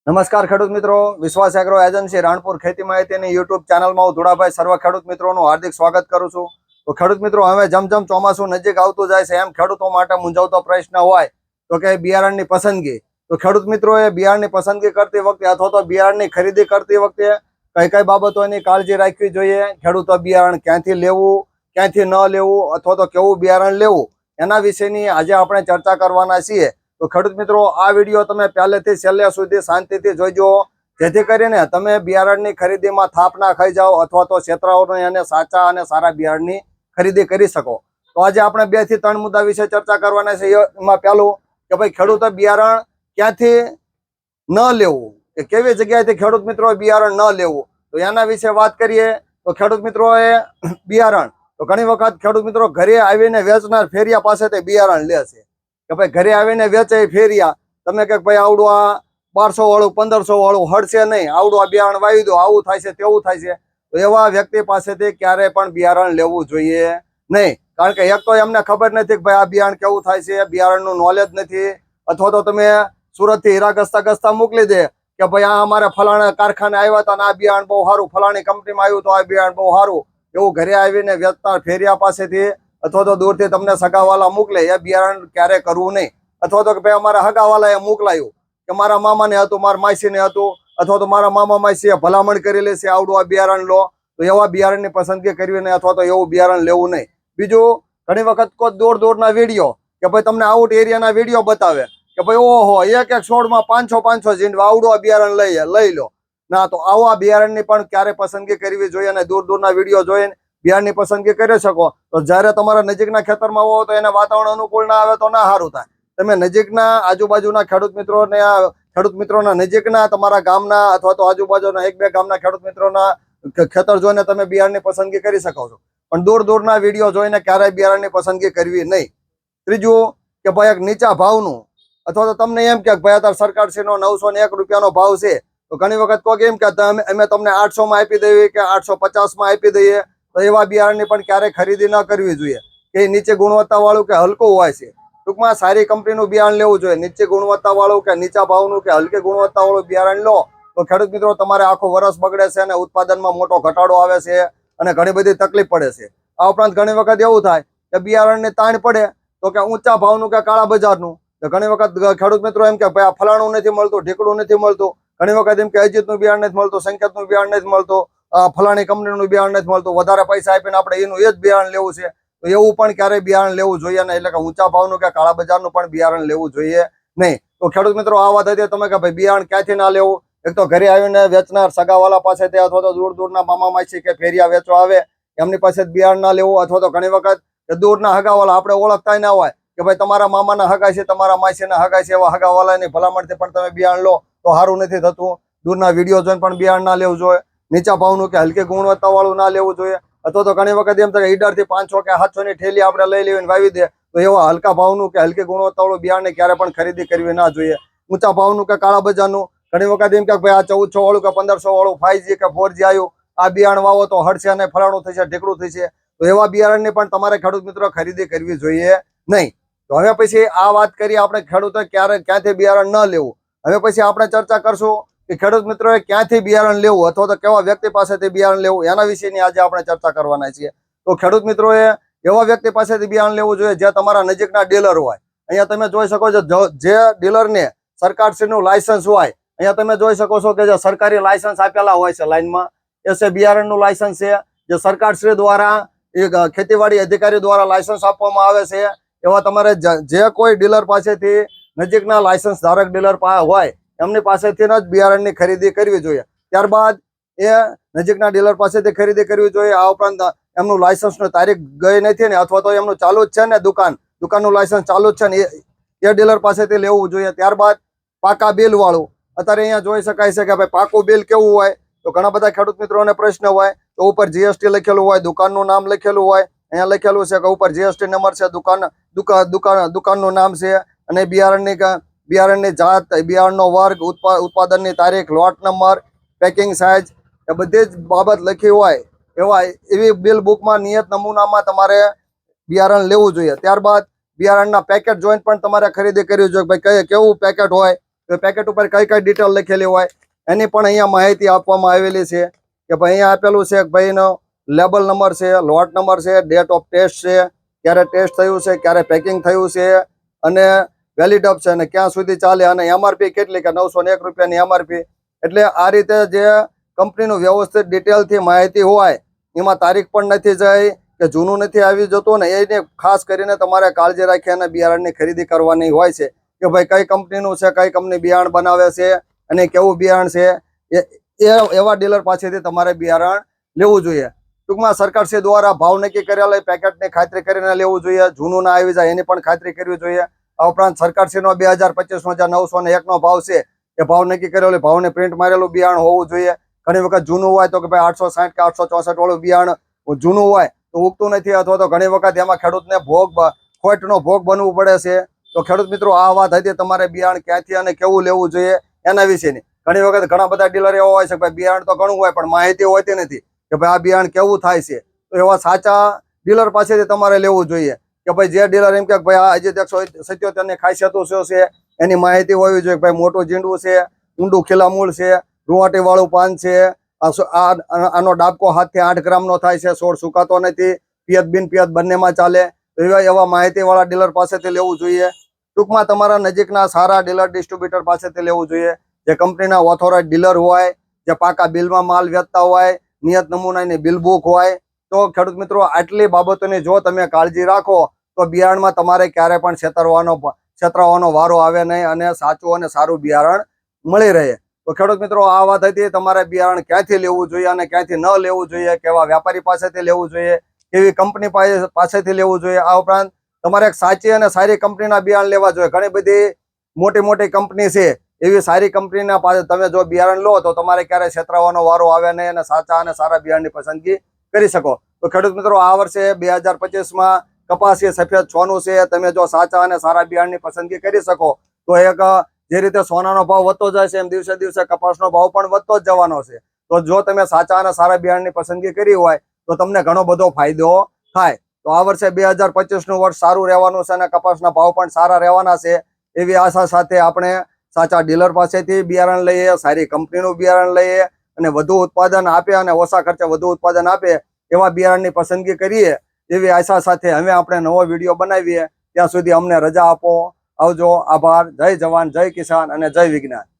નમસ્કાર ખેડૂત મિત્રો, વિશ્વાસ એગ્રો એજન્સી રાણપુર ખેતી માહિતીની યુટ્યુબ ચેનલમાં હું ધુડાભાઈ સર્વ ખેડૂત મિત્રોનું હાર્દિક સ્વાગત કરું છું। તો ખેડૂત મિત્રો, હવે જેમ જેમ ચોમાસું નજીક આવતું જાય છે એમ ખેડૂતો માટે મૂંઝવતો પ્રશ્ન હોય તો કે બિયારણની પસંદગી। તો ખેડૂત મિત્રોએ બિયારણની પસંદગી કરતી વખતે અથવા તો બિયારણની ખરીદી કરતી વખતે કઈ કઈ બાબતોની કાળજી રાખવી જોઈએ, ખેડૂતો બિયારણ ક્યાંથી લેવું, ક્યાંથી ન લેવું અથવા તો કેવું બિયારણ લેવું, એના વિશેની આજે આપણે ચર્ચા કરવાના છીએ। તો ખેડૂત મિત્રો, આ વિડીયો તમે પહેલેથી છેલ્લે સુધી શાંતિથી જોઈજો, જેથી કરીને તમે બિયારણની ખરીદીમાં થાપ ના ખાઈ જાઓ અથવા તો છેતરાઓને અને સાચા અને સારા બિયારણની ખરીદી કરી શકો। તો આજે આપણે 2 થી 3 મુદ્દા વિશે ચર્ચા કરવાના છે। એમાં પહેલું કે ભાઈ ખેડૂતો બિયારણ ક્યાંથી ન લેવું, કે કેવી જગ્યાએથી ખેડૂત મિત્રો બિયારણ ન લેવું, તો એના વિશે વાત કરીએ। તો ખેડૂત મિત્રોએ બિયારણ તો ઘણી વખત ખેડૂત મિત્રો ઘરે આવીને વેચનાર ફેરિયા પાસેથી બિયારણ લે છે કે ભાઈ ઘરે આવીને વેચે ફેરિયા, તમે કે ભાઈ આવડું આ 1200 વાળું 1500 વાળું હડશે નહીં, આવડું આ બિયારણ વાવી દો, આવું થાય છે તેવું થાય છે। તો એવા વ્યક્તિ પાસેથી ક્યારે પણ બિયારણ લેવું જોઈએ નહીં, કારણ કે એક તો એમને ખબર નથી કે ભાઈ આ બિયારણ કેવું થાય છે, બિયારણનું નોલેજ નથી, અથવા તો તમે સુરતથી હીરા ગસ્તા મોકલી દે કે ભાઈ આ અમારે ફલાણા કારખાને આવ્યા હતા અને આ બિયારણ બહુ સારું, ફલાણી કંપનીમાં આવ્યું તો આ બિયારણ બહુ સારું, એવું ઘરે આવીને વેચનાર ફેરિયા પાસેથી અથવા તો દૂરથી તમને સગાવાલા મોકલે એ બિયારણ ક્યારે કરવું નહીં। અથવા તો કે ભાઈ અમારા હગાવાલાએ મોકલાયું કે મારા મામાને હતું, મારા માસીને હતું, અથવા તો મારા મામા માસીએ ભલામણ કરેલી છે આવડું આ બિયારણ લો, તો એવા બિયારણની પસંદગી કરવી નહીં અથવા તો એવું બિયારણ લેવું નહીં। બીજું, ઘણી વખત કોઈ દૂરના વિડીયો કે ભાઈ તમને આઉટ એરિયાના વિડીયો બતાવે કે ભાઈ ઓહો એક છોડમાં 500 ઝીંડવા, આવડું આ બિયારણ લઈ લો ના, તો આવા બિયારણની પણ ક્યારે પસંદગી કરવી જોઈએ અને દૂરના વિડીયો જોઈને બિયારણની પસંદગી કરી શકો। તો જ્યારે તમારા નજીકના ખેતરમાં હો તો એને વાતાવરણ અનુકૂળ ના આવે તો ના સારું થાય, તમે નજીકના આજુબાજુના ખેડૂત મિત્રોના નજીકના તમારા ગામના અથવા તો આજુબાજુના 1-2 ગામના ખેડૂત મિત્રોના ખેતર જોઈને તમે બિયારણની પસંદગી કરી શકો છો, પણ દૂરના વિડીયો જોઈને ક્યારેય બિયારણની પસંદગી કરવી નહીં। ત્રીજું કે ભાઈ એક નીચા ભાવનું, અથવા તો તમને એમ કે ભાઈ અત્યારે સરકારશ્રીનો 901 રૂપિયાનો ભાવ છે, તો ઘણી વખત કોઈ એમ કે અમે તમને 800 માં આપી દઈએ કે 850 માં આપી દઈએ, તો એવા બિયારણની પણ ક્યારેય ખરીદી ન કરવી જોઈએ કે નીચે ગુણવત્તા વાળું કે હલકું હોય છે। ટૂંકમાં સારી કંપનીનું બિયારણ લેવું જોઈએ, નીચે ગુણવત્તા વાળું કે નીચા ભાવનું કે હલકી ગુણવત્તા વાળું બિયારણ લો તો ખેડૂત મિત્રો તમારે આખું વર્ષ બગડે છે અને ઉત્પાદનમાં મોટો ઘટાડો આવે છે અને ઘણી બધી તકલીફ પડે છે। આ ઉપરાંત ઘણી વખત એવું થાય કે બિયારણને તાણ પડે તો કે ઊંચા ભાવનું કે કાળા બજારનું, તો ઘણી વખત ખેડૂત મિત્રો એમ કે ભાઈ આ ફલાણું નથી મળતું, ઢીકડું નથી મળતું, ઘણી વખત એમ કે અજીતનું બિયારણ નથી મળતું, સંકેતનું બિયારણ નથી મળતું, ફલાણી કંપનીનું બિયારણ નથી મળતું, વધારે પૈસા આપીને આપણે એનું એ જ બિયારણ લેવું છે, તો એવું પણ ક્યારેય બિયારણ લેવું જોઈએ નહીં, એટલે કે ઊંચા ભાવનું કે કાળા બજારનું પણ બિયારણ લેવું જોઈએ નહીં। તો ખેડૂત મિત્રો, આ વાત હતી તમે કે ભાઈ બિયારણ ક્યાંથી ના લેવું, એક તો ઘરે આવીને વેચનાર સગાવાલા પાસેથી અથવા તો દૂરના મામા માસી કે ફેરિયા વેચવા આવે એમની પાસે બિયારણ ના લેવું, અથવા તો ઘણી વખત દૂરના હગાવાલા આપણે ઓળખતા ના હોય કે ભાઈ તમારા મામાના હગા છે, તમારા માસીના હગા છે, એવા હગાવાલાની ભલામણથી પણ તમે બિયારણ લો તો સારું નથી થતું। દૂરના વિડીયો જોઈને પણ બિયારણ ના લેવું જોઈએ, નીચા ભાવનું કે હલકી ગુણવત્તા વાળું ના લેવું જોઈએ, અથવા તો ઘણી વખત એમ થાય ઈડરથી 500 કે 700 ની ઠેલી આપણે લઈ લેવીને વાવી દે, તો એવા હલકા ભાવનું કે હલકી ગુણવત્તા વાળું બિયારણને ક્યારે પણ ખરીદી કરવી ના જોઈએ। ઊંચા ભાવનું કે કાળા બજારનું, ઘણી વખત એમ કે ભાઈ આ 1400 વાળું કે 1500 વાળું 5G કે 4G આવ્યું, આ બિયારણ વાવો તો હડશે અને ફલાણું થશે, ઢીકડું થશે, તો એવા બિયારણની પણ તમારે ખેડૂત મિત્રો ખરીદી કરવી જોઈએ નહીં। તો હવે પછી આ વાત કરીએ આપણે ખેડૂતો ક્યાંથી બિયારણ ન લેવું। હવે પછી આપણે ચર્ચા કરશું કે ખેડૂત મિત્રોએ ક્યાંથી બિયારણ લેવું અથવા તો કેવા વ્યક્તિ પાસેથી બિયારણ લેવું, એના વિશેની આજે આપણે ચર્ચા કરવાના છીએ। તો ખેડૂત મિત્રોએ એવા વ્યક્તિ પાસેથી બિયારણ લેવું જોઈએ જે તમારા નજીકના ડીલર હોય। અહીંયા તમે જોઈ શકો છો જે ડીલરને સરકારશ્રીનું લાયસન્સ હોય, અહીંયા તમે જોઈ શકો છો કે જે સરકારી લાયસન્સ આપેલા હોય છે લાઈનમાં, એ છે બિયારણનું લાયસન્સ છે, જે સરકારશ્રી દ્વારા ખેતીવાડી અધિકારી દ્વારા લાયસન્સ આપવામાં આવે છે। એવા તમારે જે કોઈ ડીલર પાસેથી નજીકના લાયસન્સ ધારક ડીલર હોય એમની પાસેથી જ બિયારણની ખરીદી કરવી જોઈએ। ત્યારબાદ એ નજીકના ડીલર પાસેથી ખરીદી કરવી જોઈએ। આ ઉપરાંત એમનું લાયસન્સની તારીખ ગઈ નથી ને અથવા તો એમનું ચાલુ જ છે ને દુકાનનું લાયસન્સ ચાલુ જ છે ને એ ડીલર પાસેથી લેવું જોઈએ। ત્યારબાદ પાકા બિલ વાળું, અત્યારે અહીંયા જોઈ શકાય છે કે ભાઈ પાકું બિલ કેવું હોય, તો ઘણા બધા ખેડૂત મિત્રોને પ્રશ્ન હોય, તો ઉપર GST લખેલું હોય, દુકાનનું નામ લખેલું હોય, અહીંયા લખેલું છે કે ઉપર GST નંબર છે, દુકાનનું નામ છે, અને બિયારણની જાત, બિયારણનો વર્ગ, ઉત્પાદનની તારીખ, લોટ નંબર, પેકિંગ સાઇઝ, એ બધી જ બાબત લખી હોય એવી બિલ બુકમાં નિયત નમૂનામાં તમારે બિયારણ લેવું જોઈએ। ત્યારબાદ બિયારણના પેકેટ જોઈને પણ તમારે ખરીદી કરવી જોઈએ, ભાઈ કેવું પેકેટ હોય, તો પેકેટ ઉપર કઈ કઈ ડિટેલ લખેલી હોય એની પણ અહીંયા માહિતી આપવામાં આવેલી છે કે ભાઈ અહીંયા આપેલું છે કે ભાઈનો લેબલ નંબર છે, લોટ નંબર છે, ડેટ ઓફ ટેસ્ટ છે, ક્યારે ટેસ્ટ થયું છે, ક્યારે પેકિંગ થયું છે અને વેલિડ અપ છે અને ક્યાં સુધી ચાલે અને એમઆરપી કેટલી કે 901 રૂપિયાની એમઆરપી. એટલે આ રીતે જે કંપનીનું વ્યવસ્થિત ડિટેલથી માહિતી હોય એમાં તારીખ પણ નથી જાય કે જૂનું નથી આવી જતું ને એને ખાસ કરીને તમારે કાળજી રાખી અને બિયારણની ખરીદી કરવાની હોય છે કે ભાઈ કઈ કંપનીનું છે, કઈ કંપની બિયારણ બનાવે છે અને કેવું બિયારણ છે એવા ડીલર પાસેથી તમારે બિયારણ લેવું જોઈએ. ટૂંકમાં સરકારશ્રી દ્વારા ભાવ નક્કી કરેલા પેકેટની ખાતરી કરીને લેવું જોઈએ, જૂનું ના આવી જાય એની પણ ખાતરી કરવી જોઈએ. આ ઉપરાંત સરકારશ્રીનો 2025નો જે 901નો ભાવ છે એ ભાવ નક્કી કરેલો ભાવને પ્રિન્ટ મારેલું બિયારણ હોવું જોઈએ. ઘણી વખત જૂનું હોય તો કે ભાઈ 860 કે 864 વાળું બિયારણ જૂનું હોય તો ઉગતું નથી અથવા તો ઘણી વખત એમાં ખેડૂતને ખોટનો ભોગ બનવું પડે છે. તો ખેડૂત મિત્રો આ વાત હતી તમારે બિયારણ ક્યાંથી અને કેવું લેવું જોઈએ એના વિશેની. ઘણી વખત ઘણા બધા ડીલર એવા હોય છે કે ભાઈ બિયારણ તો ઘણું હોય પણ માહિતી હોતી નથી કે ભાઈ આ બિયારણ કેવું થાય છે. તો એવા સાચા ડીલર પાસેથી તમારે લેવું જોઈએ કે ભાઈ જે ડીલર એમ કે ભાઈ આ અજીત 177 ની ખાસિયતો શું છે એની માહિતી હોવી જોઈએ. ભાઈ મોટું ઝીંડવું છે, ઊંડું ખીલા મૂળ છે, રૂવાટી વાળું પાન છે, આનો ડાબકો 7 થી 8 ગ્રામનો થાય છે, છોડ સુકાતો નથી, પિયત બિન પિયત બંનેમાં ચાલે. તો એવા માહિતી વાળા ડીલર પાસેથી લેવું જોઈએ. ટૂંકમાં તમારા નજીકના સારા ડીલર ડિસ્ટ્રીબ્યુટર પાસેથી લેવું જોઈએ જે કંપનીના ઓથોરાઇઝ ડીલર હોય, જે પાકા બિલમાં માલ વેચતા હોય, નિયત નમૂનાની બિલ બુક હોય. તો ખેડૂત મિત્રો આટલી બાબતોની જો તમે કાળજી રાખો તો બિયારણમાં તમારે ક્યારે પણ છેતરાવાનો વારો આવે નહીં અને સાચું અને સારું બિયારણ મળી રહે. તો ખેડૂત મિત્રો આ વાત હતી તમારે બિયારણ ક્યાંથી લેવું જોઈએ અને ક્યાંથી ન લેવું જોઈએ, કેવા વ્યાપારી પાસેથી લેવું જોઈએ, કેવી કંપની પાસેથી લેવું જોઈએ. આ ઉપરાંત તમારે એક સાચી અને સારી કંપનીના બિયારણ લેવા જોઈએ. ઘણી બધી મોટી કંપની છે એવી સારી કંપનીના પાસે તમે જો બિયારણ લો તો તમારે ક્યારે છેતરાવાનો વારો આવે નહીં અને સાચા અને સારા બિયારણની પસંદગી કરી શકો. તો ખેડૂત મિત્રો આ વર્ષે 2025માં કપાસી સફેદ સોનું છે, તમે જો સાચા અને સારા બિયારણની પસંદગી કરી શકો તો એક જે રીતે સોનાનો ભાવ વધતો જાય છે એમ દિવસે દિવસે કપાસનો ભાવ પણ વધતો જ જવાનો છે. તો જો તમે સાચા અને સારા બિયારણની પસંદગી કરી હોય તો તમને ઘણો બધો ફાયદો થાય. તો આ વર્ષે 2025નું વર્ષ સારું રહેવાનું છે અને કપાસના ભાવ પણ સારા રહેવાના છે એવી આશા સાથે આપણે સાચા ડીલર પાસેથી બિયારણ લઈએ, સારી કંપનીનું બિયારણ લઈએ અને વધુ ઉત્પાદન આપે અને ઓછા ખર્ચે વધુ ઉત્પાદન આપે એવા બિયારણની પસંદગી કરીએ એવી આશા સાથે હવે આપણે નવો વિડીયો બનાવીએ. ત્યાં સુધી અમને રજા આપો. આવજો. આભાર. જય જવાન, જય કિસાન અને જય વિજ્ઞાન.